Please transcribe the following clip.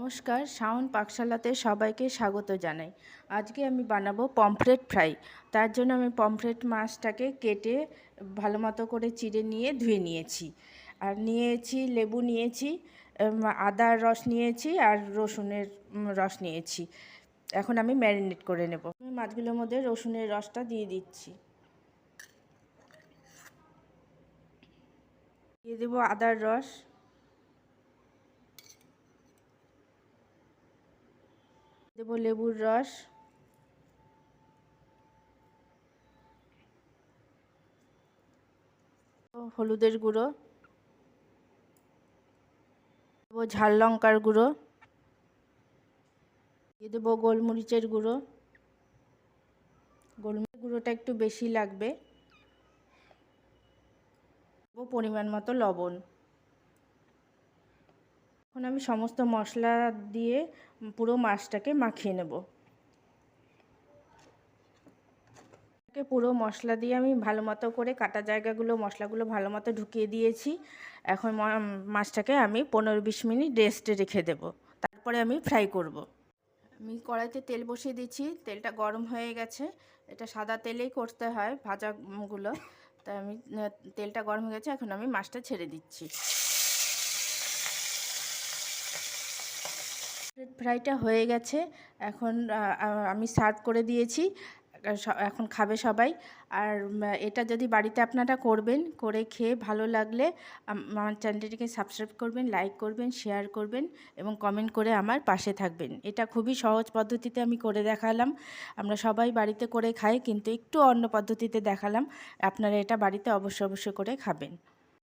নমস্কার, শাওন পাকশালাতে সবাইকে স্বাগত জানাই। আজকে আমি বানাবো পমফ্রেট ফ্রাই। তার জন্য আমি পমফ্রেট মাছটাকে কেটে ভালো মতো করে চিড়ে নিয়ে ধুয়ে নিয়েছি। আর নিয়েছি লেবু নিয়েছি, আদার রস নিয়েছি আর রসুনের রস নিয়েছি। এখন আমি ম্যারিনেট করে নেব। আমি মাছগুলোর মধ্যে রসুনের রসটা দিয়ে দিচ্ছি। দিয়ে দেবো আদার রস, দেবো লেবুর রস, হলুদের গুঁড়ো, দেবো ঝাল লঙ্কার গুঁড়ো, দিয়ে দেবো গোলমরিচের গুঁড়ো। গোলমরিচের গুঁড়োটা একটু বেশি লাগবে। দেবো পরিমাণ মতো লবণ। এখন আমি সমস্ত মশলা দিয়ে পুরো মাছটাকে মাখিয়ে নেব। পুরো মশলা দিয়ে আমি ভালো মতো করে কাটা জায়গাগুলো মশলাগুলো ভালো মতো ঢুকিয়ে দিয়েছি। এখন মাছটাকে আমি 15-20 মিনিট রেস্টে রেখে দেব। তারপরে আমি ফ্রাই করব। আমি কড়াইতে তেল বসিয়ে দিচ্ছি, তেলটা গরম হয়ে গেছে। এটা সাদা তেলেই করতে হয় ভাজাগুলো। তাই আমি তেলটা গরম হয়ে গেছে, এখন আমি মাছটা ছেড়ে দিচ্ছি। ফ্রাইটা হয়ে গেছে, এখন আমি সার্ভ করে দিয়েছি। এখন খাবে সবাই। আর এটা যদি বাড়িতে আপনারা করবেন, করে খেয়ে ভালো লাগলে আমার চ্যানেলটিকে সাবস্ক্রাইব করবেন, লাইক করবেন, শেয়ার করবেন এবং কমেন্ট করে আমার পাশে থাকবেন। এটা খুবই সহজ পদ্ধতিতে আমি করে দেখালাম। আমরা সবাই বাড়িতে করে খাই, কিন্তু একটু অন্য পদ্ধতিতে দেখালাম। আপনারা এটা বাড়িতে অবশ্যই করে খাবেন।